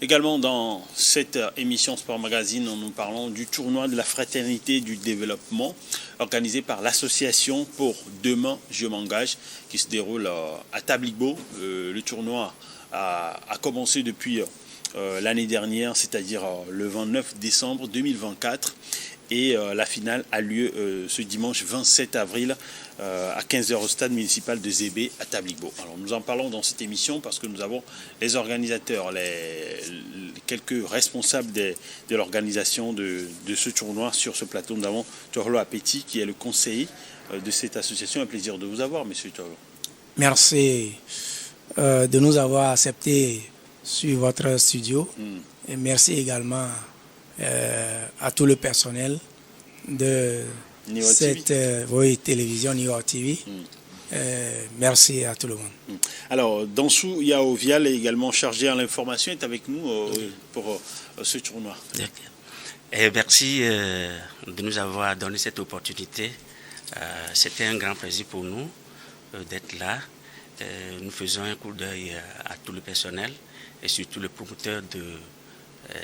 Également dans cette émission Sport Magazine, nous parlons du tournoi de la fraternité et du développement organisé par l'association pour Demain Je m'engage qui se déroule à Tabligbo. Le tournoi a commencé depuis l'année dernière, c'est-à-dire le 29 décembre 2024. Et la finale a lieu ce dimanche 27 avril à 15h au stade municipal de Zébé à Tabligbo. Alors nous en parlons dans cette émission parce que nous avons les organisateurs, quelques responsables de l'organisation de ce tournoi sur ce plateau. Nous avons Torlo Apeti qui est le conseiller de cette association. Un plaisir de vous avoir, monsieur Torlo. Merci de nous avoir acceptés sur votre studio. Et merci également à tout le personnel de cette télévision Niort TV. Merci à tout le monde. Alors, Dansou Yaovial est également chargé à l'information, est avec nous pour ce tournoi. Et merci de nous avoir donné cette opportunité. C'était un grand plaisir pour nous d'être là. Nous faisons un coup d'œil à tout le personnel et surtout le promoteur de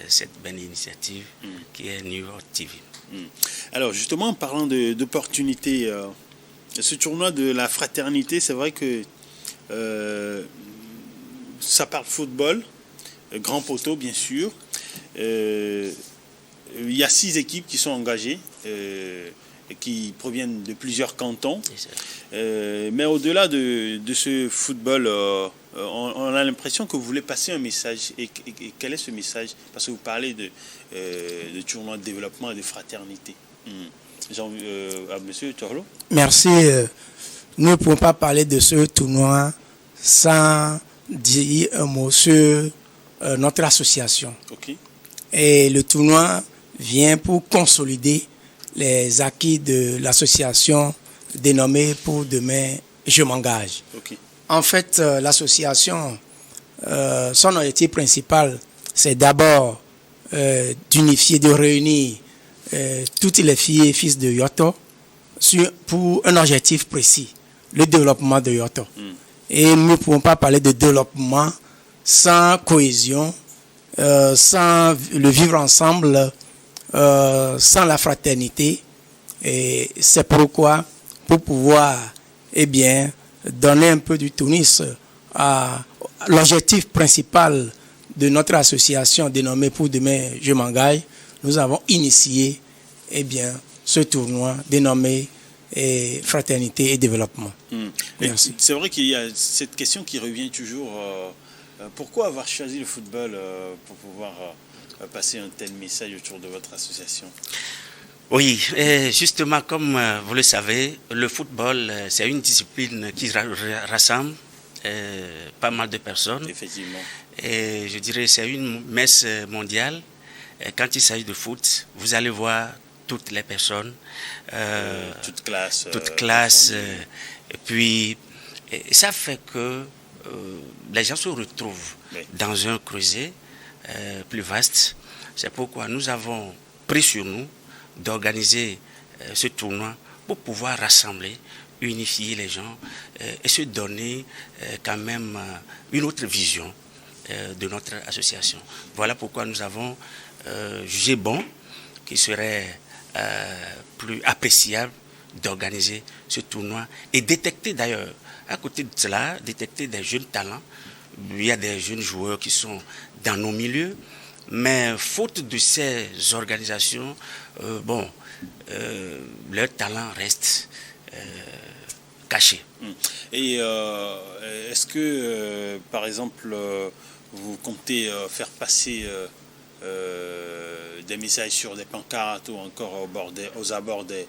cette belle initiative qui est Niort TV. Alors justement, en parlant d'opportunités, ce tournoi de la fraternité, c'est vrai que ça parle football, grand poteau bien sûr. Il y a 6 équipes qui sont engagées, qui proviennent de plusieurs cantons. Mais au-delà de ce football, on a l'impression que vous voulez passer un message. Et quel est ce message? Parce que vous parlez de tournoi de développement et de fraternité. Monsieur Torlo. Merci. Nous ne pouvons pas parler de ce tournoi sans dire un mot sur notre association. Okay. Et le tournoi vient pour consolider les acquis de l'association dénommée Pour Demain Je m'engage. Okay. En fait, l'association, son objectif principal, c'est d'abord d'unifier, de réunir toutes les filles et fils de Yoto pour un objectif précis, le développement de Yoto. Et nous ne pouvons pas parler de développement sans cohésion, sans le vivre ensemble, sans la fraternité. Et c'est pourquoi, pour pouvoir donner un peu du tournisme à l'objectif principal de notre association dénommée Pour Demain Je m'engage, nous avons initié ce tournoi dénommé Fraternité et Développement. Merci. C'est vrai qu'il y a cette question qui revient toujours. Pourquoi avoir choisi le football pour pouvoir passer un tel message autour de votre association? Oui, et justement, comme vous le savez, le football, c'est une discipline qui rassemble pas mal de personnes. Effectivement. Et je dirais c'est une messe mondiale. Et quand il s'agit de foot, vous allez voir toutes les personnes. Toute classe. Et puis, ça fait que les gens se retrouvent dans un creuset plus vaste. C'est pourquoi nous avons pris sur nous d'organiser ce tournoi pour pouvoir rassembler, unifier les gens et se donner quand même une autre vision de notre association. Voilà pourquoi nous avons jugé bon qu'il serait plus appréciable d'organiser ce tournoi et détecter d'ailleurs, à côté de cela, détecter des jeunes talents. Il y a des jeunes joueurs qui sont dans nos milieux, mais faute de ces organisations, leur talent reste caché. Et est-ce que, par exemple, vous comptez faire passer des messages sur des pancartes ou encore aux abords de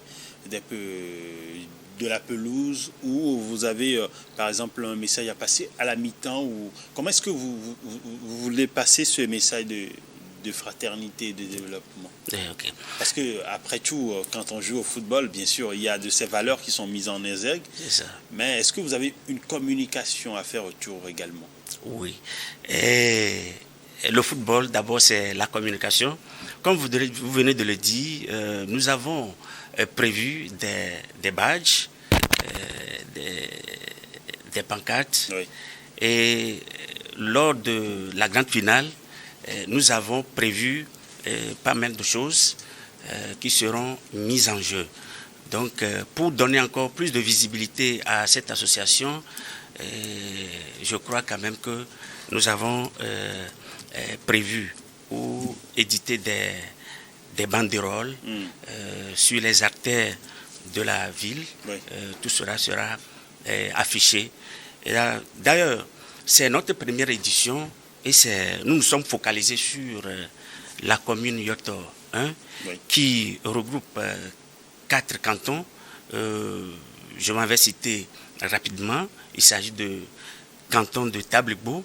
la pelouse, ou vous avez par exemple un message à passer à la mi-temps, ou comment est-ce que vous voulez passer ce message de fraternité et de développement? Okay. Parce que après tout, quand on joue au football, bien sûr, il y a de ces valeurs qui sont mises en exergue. C'est ça. Mais est-ce que vous avez une communication à faire autour également? Oui. Et le football, d'abord, c'est la communication. Comme vous venez de le dire, nous avons prévu des badges, des pancartes. Oui. Et lors de la grande finale, nous avons prévu pas mal de choses qui seront mises en jeu. Donc, pour donner encore plus de visibilité à cette association, je crois quand même que nous avons prévu ou édité des banderoles sur les artères de la ville. Oui. Tout cela sera affiché. D'ailleurs, c'est notre première édition et nous nous sommes focalisés sur la commune Yoto 1 qui regroupe 4 cantons. Je m'en vais citer rapidement. Il s'agit de canton de Tablebo,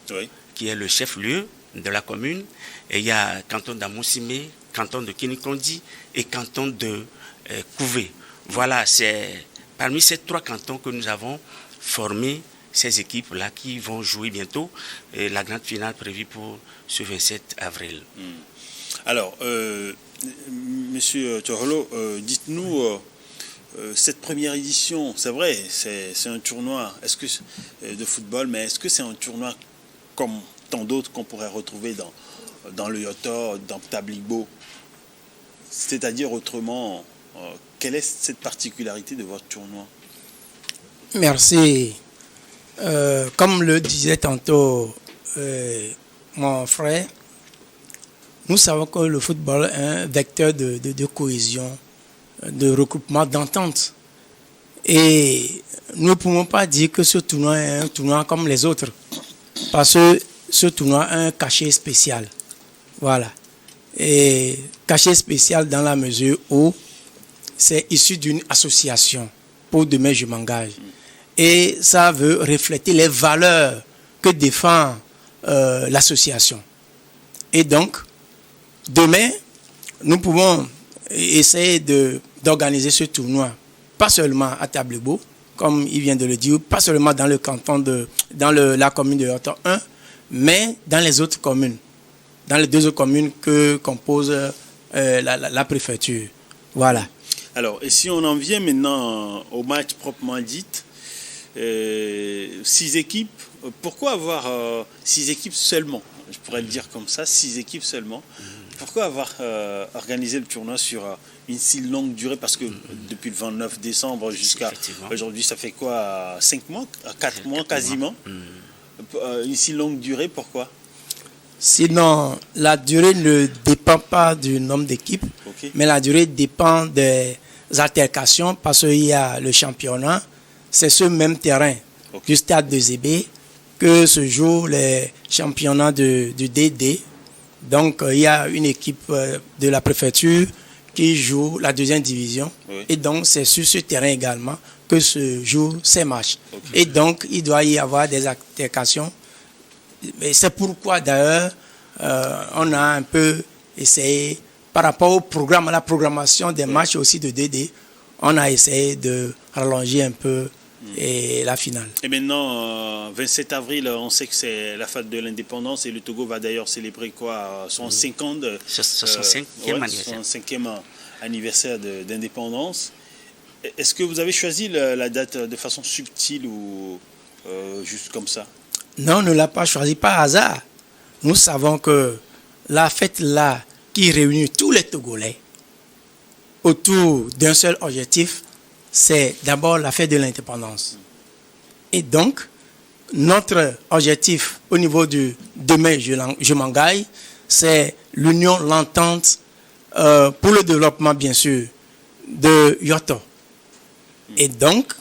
qui est le chef-lieu de la commune. Et il y a canton d'Amosime, canton de Kinikondi et canton de Couvé. Voilà, c'est parmi ces 3 cantons que nous avons formé ces équipes-là qui vont jouer bientôt la grande finale prévue pour ce 27 avril. Alors, Monsieur Tchoholo, dites-nous, cette première édition, c'est vrai, c'est un tournoi de football, mais est-ce que c'est un tournoi comme tant d'autres qu'on pourrait retrouver dans le Yoto, dans Tablibo? C'est-à-dire autrement, quelle est cette particularité de votre tournoi? Merci. Comme le disait tantôt mon frère, nous savons que le football est un vecteur de cohésion, de regroupement, d'entente. Et nous ne pouvons pas dire que ce tournoi est un tournoi comme les autres, parce que ce tournoi a un cachet spécial. Voilà. Et cachet spécial dans la mesure où c'est issu d'une association. Pour demain, je m'engage. Et ça veut refléter les valeurs que défend l'association. Et donc, demain, nous pouvons essayer d'organiser ce tournoi, pas seulement à Tablebo, comme il vient de le dire, pas seulement dans le canton la commune de Yoto 1, mais dans les autres communes, dans les 2 autres communes que compose la préfecture. Voilà. Alors, et si on en vient maintenant au match proprement dit, 6 équipes, pourquoi avoir 6 équipes seulement? Je pourrais le dire comme ça, 6 équipes seulement. Pourquoi avoir organisé le tournoi sur une si longue durée? Parce que depuis le 29 décembre jusqu'à aujourd'hui, ça fait quoi? 5 mois? 4 mois quasiment? Une si longue durée, pourquoi? Sinon, la durée ne dépend pas du nombre d'équipes, mais la durée dépend des altercations, parce qu'il y a le championnat, c'est ce même terrain, du stade de Zébé, que se jouent les championnats du DD. Donc, il y a une équipe de la préfecture qui joue la 2e division. Et donc, c'est sur ce terrain également que se jouent ces matchs. Et donc, il doit y avoir des altercations. Et c'est pourquoi, d'ailleurs, on a un peu essayé, par rapport au programme, à la programmation des matchs aussi de DD, on a essayé de rallonger un peu et la finale. Et maintenant, 27 avril, on sait que c'est la fête de l'indépendance et le Togo va d'ailleurs célébrer quoi, son 65e anniversaire d'indépendance. Est-ce que vous avez choisi la date de façon subtile ou juste comme ça? Non, on ne l'a pas choisi par hasard. Nous savons que la fête là, qui réunit tous les Togolais autour d'un seul objectif, c'est d'abord la fête de l'indépendance. Et donc, notre objectif au niveau du demain, je m'engage, c'est l'union, l'entente pour le développement, bien sûr, de Yoto. Et donc,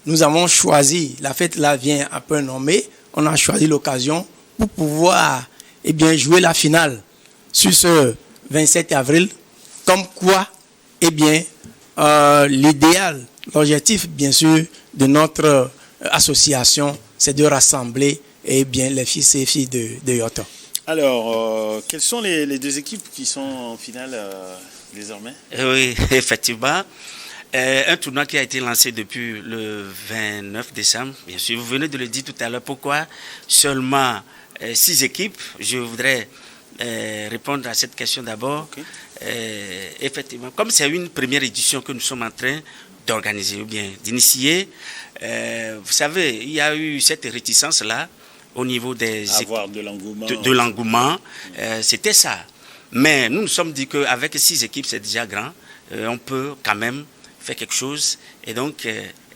nous avons choisi, la fête là vient un peu nommée, on a choisi l'occasion pour pouvoir jouer la finale sur ce 27 avril, comme quoi, l'idéal, l'objectif, bien sûr, de notre association, c'est de rassembler les fils et filles de Yoto. Alors, quelles sont les 2 équipes qui sont en finale désormais? Oui, effectivement. Un tournoi qui a été lancé depuis le 29 décembre, bien sûr. Vous venez de le dire tout à l'heure. Pourquoi seulement 6 équipes? Je voudrais répondre à cette question d'abord. Effectivement, comme c'est une première édition que nous sommes en train d'organiser ou bien d'initier, vous savez, il y a eu cette réticence-là au niveau des avoir de l'engouement. De l'engouement, c'était ça. Mais nous nous sommes dit qu'avec 6 équipes, c'est déjà grand. On peut quand même faire quelque chose. Et donc,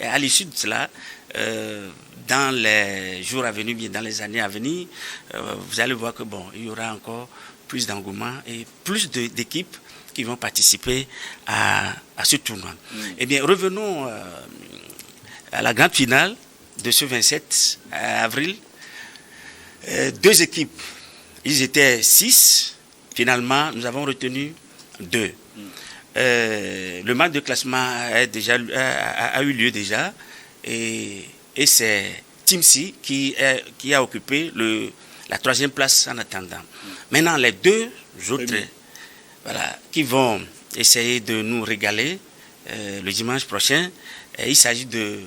à l'issue de cela, dans les jours à venir, bien dans les années à venir, vous allez voir que bon, il y aura encore plus d'engouement et plus d'équipes qui vont participer à ce tournoi. Eh bien, revenons à la grande finale de ce 27 avril. 2 équipes, ils étaient 6. Finalement, nous avons retenu 2. Le match de classement a eu lieu déjà. Et c'est Team C qui a occupé la 3e place en attendant. Maintenant, les 2 autres qui vont essayer de nous régaler le dimanche prochain, il s'agit de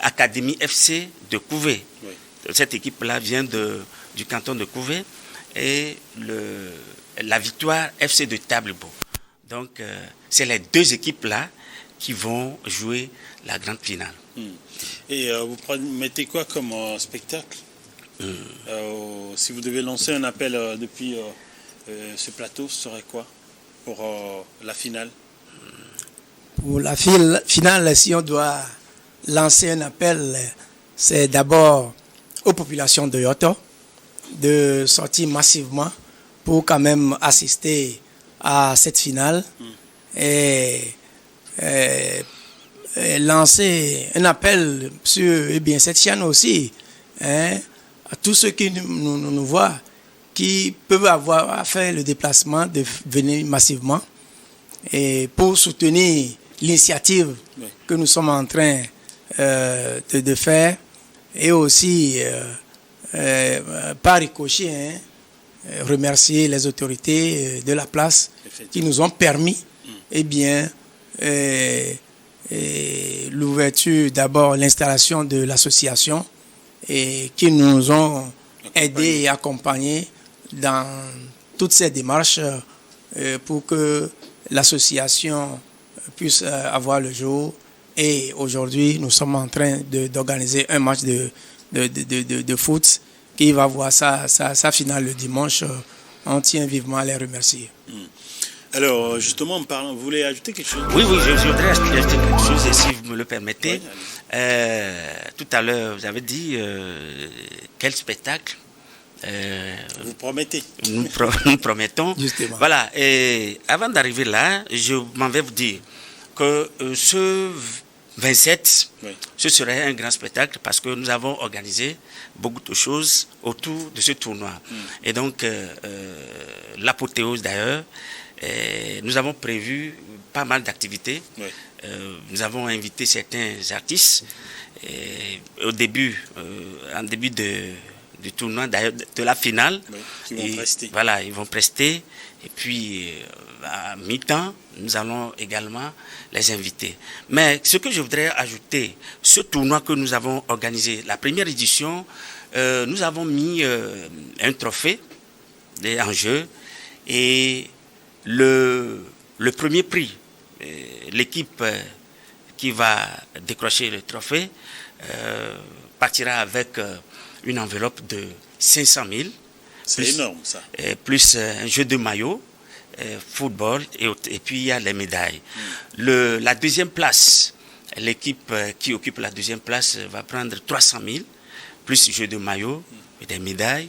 Académie FC de Couvé. Oui. Cette équipe-là vient du canton de Couvé et la Victoire FC de Tablebo. Donc, c'est les 2 équipes-là qui vont jouer la grande finale. Et vous mettez quoi comme spectacle si vous devez lancer un appel depuis ce plateau, ce serait quoi pour la finale? Pour la finale, si on doit lancer un appel, c'est d'abord aux populations de Yoto de sortir massivement pour quand même assister à cette finale et lancer un appel sur cette chaîne aussi, à tous ceux qui nous voient, qui peuvent avoir à faire le déplacement de venir massivement et pour soutenir l'initiative que nous sommes en train de faire et aussi par ricochet remercier les autorités de la place qui nous ont permis l'ouverture, d'abord l'installation de l'association et qui nous ont aidés et accompagnés dans toutes ces démarches pour que l'association puisse avoir le jour. Et aujourd'hui, nous sommes en train d'organiser un match de foot qui va voir sa finale le dimanche. On tient vivement à les remercier. Alors, justement, vous voulez ajouter quelque chose? Oui, je voudrais ajouter quelque chose, et si vous me le permettez. Tout à l'heure, vous avez dit quel spectacle vous promettez. Nous promettons. Justement. Voilà, et avant d'arriver là, je m'en vais vous dire que ce 27, ce serait un grand spectacle parce que nous avons organisé beaucoup de choses autour de ce tournoi. Et donc, l'apothéose d'ailleurs, nous avons prévu pas mal d'activités. Nous avons invité certains artistes en début du tournoi, d'ailleurs de la finale. Voilà, ils vont prester. Et puis, à mi-temps, nous allons également les inviter. Mais ce que je voudrais ajouter, ce tournoi que nous avons organisé, la première édition, nous avons mis un trophée en jeu et le premier prix, l'équipe qui va décrocher le trophée partira avec une enveloppe de 500 000. C'est énorme ça. Plus un jeu de maillot, football et puis il y a les médailles. La 2e place, l'équipe qui occupe la 2e place va prendre 300 000, plus jeu de maillot et des médailles.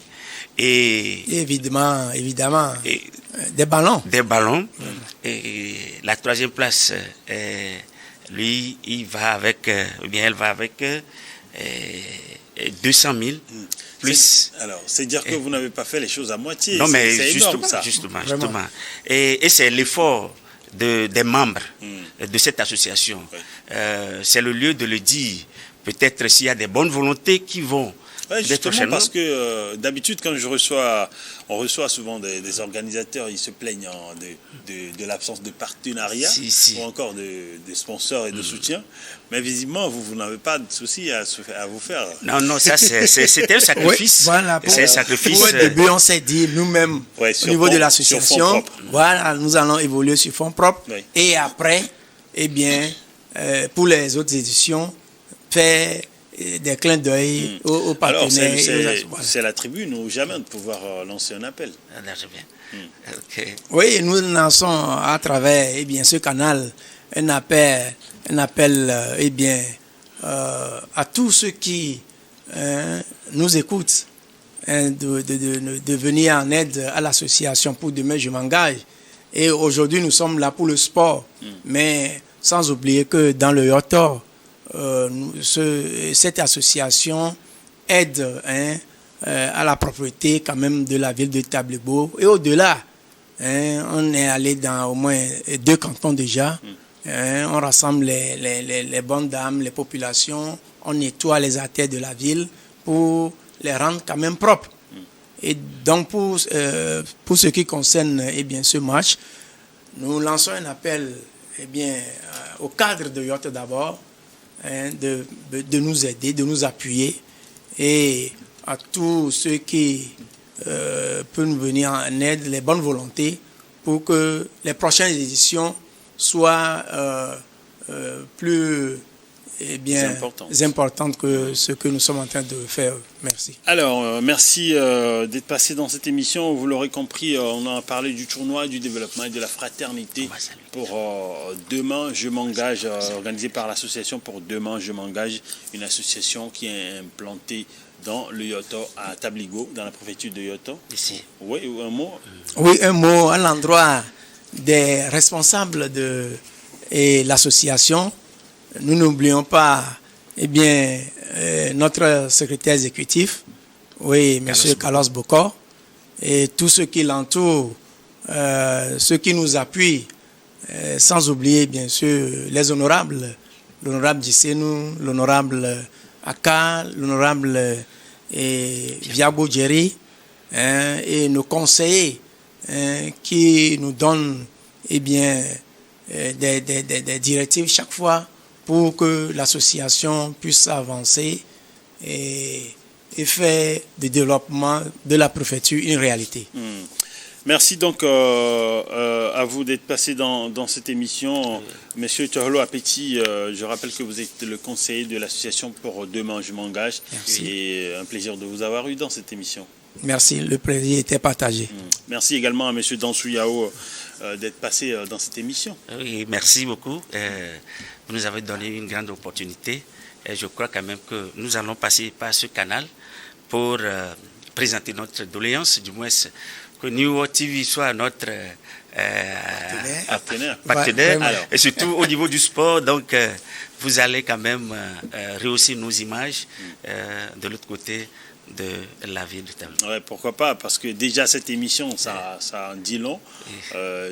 Et évidemment, des ballons. Des ballons. Et la 3e place, lui, elle va avec 200 000. Plus. Alors, c'est dire que vous n'avez pas fait les choses à moitié. Non, mais c'est énorme, ça. Justement. Et c'est l'effort des membres de cette association. C'est le lieu de le dire. Peut-être s'il y a des bonnes volontés qui vont. Justement, parce que d'habitude, quand on reçoit souvent des organisateurs, ils se plaignent de l'absence de partenariat ou encore de sponsors et de soutien. Mais visiblement, vous n'avez pas de souci à vous faire. Non, ça c'était un sacrifice. Voilà, c'est un sacrifice. Au début, on s'est dit nous-mêmes, au niveau de l'association, voilà, nous allons évoluer sur fonds propres. Et après, pour les autres éditions, faire des clins d'œil aux partenaires. Alors, c'est la tribune ou jamais de pouvoir lancer un appel. Okay. Oui, nous lançons à travers ce canal un appel à tous ceux qui nous écoutent de venir en aide à l'association pour demain je m'engage. Et aujourd'hui nous sommes là pour le sport, mais sans oublier que dans le Yoto, cette association aide à la propriété quand même de la ville de Tabligo. Et au-delà, on est allé dans au moins 2 cantons déjà. On rassemble les bonnes dames, les populations, on nettoie les artères de la ville pour les rendre quand même propres. Et donc pour ce qui concerne ce match, nous lançons un appel au cadre de Yoto d'abord, de nous aider, de nous appuyer, et à tous ceux qui peuvent nous venir en aide, les bonnes volontés, pour que les prochaines éditions soient plus importantes que ce que nous sommes en train de faire. Merci. Alors, merci d'être passé dans cette émission. Vous l'aurez compris, on a parlé du tournoi, du développement et de la fraternité pour Demain Je m'engage, organisé par l'association pour Demain Je m'engage, une association qui est implantée dans le Yoto à Tabligo, dans la préfecture de Yoto. Ici. Oui, un mot. Oui, un mot à l'endroit des responsables de l'association. Nous n'oublions pas notre secrétaire exécutif, M. Carlos Bokor, et tous ceux qui l'entourent, ceux qui nous appuient, sans oublier bien sûr les honorables, l'honorable Dissenu, l'honorable Aka, l'honorable Viago Djeri, et nos conseillers qui nous donnent des directives chaque fois pour que l'association puisse avancer et faire du développement de la préfecture une réalité. Merci donc à vous d'être passé dans cette émission. Monsieur Tchorlo Apeti, je rappelle que vous êtes le conseiller de l'association pour Demain Je m'engage. Merci. Et un plaisir de vous avoir eu dans cette émission. Merci, le plaisir était partagé. Merci également à monsieur Dansou Yao d'être passé dans cette émission. Oui, merci beaucoup. Vous nous avez donné une grande opportunité. Et je crois quand même que nous allons passer par ce canal pour présenter notre doléance, du moins que New World TV soit notre partenaire. Alors. Et surtout au niveau du sport. Donc, vous allez quand même rehausser nos images de l'autre côté de la ville de Tabligo. Ouais, pourquoi pas, parce que déjà cette émission, ça en dit long.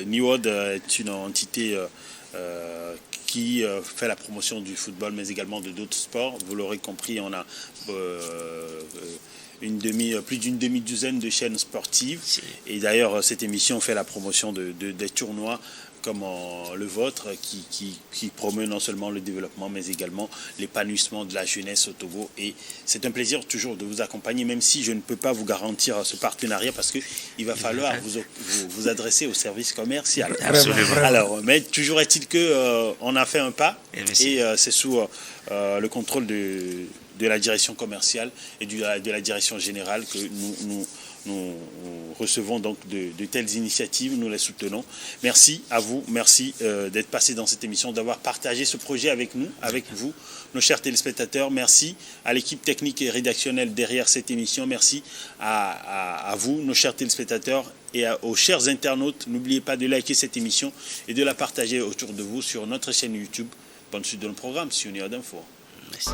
New World est une entité qui fait la promotion du football, mais également de d'autres sports. Vous l'aurez compris, on a plus d'une demi-douzaine de chaînes sportives. Et d'ailleurs, cette émission fait la promotion des tournois comme le vôtre, qui promeut non seulement le développement, mais également l'épanouissement de la jeunesse au Togo. Et c'est un plaisir toujours de vous accompagner, même si je ne peux pas vous garantir ce partenariat, parce qu'il va falloir vous adresser au service commercial. Absolument. Alors, mais toujours est-il qu'on a fait un pas, et c'est sous le contrôle de la direction commerciale et de la direction générale que nous recevons donc de telles initiatives, nous les soutenons. Merci à vous, merci d'être passé dans cette émission, d'avoir partagé ce projet avec nous, avec vous, nos chers téléspectateurs. Merci à l'équipe technique et rédactionnelle derrière cette émission. Merci à vous, nos chers téléspectateurs, et aux chers internautes. N'oubliez pas de liker cette émission et de la partager autour de vous sur notre chaîne YouTube. Bonne suite de nos programmes sur New World Info. Merci.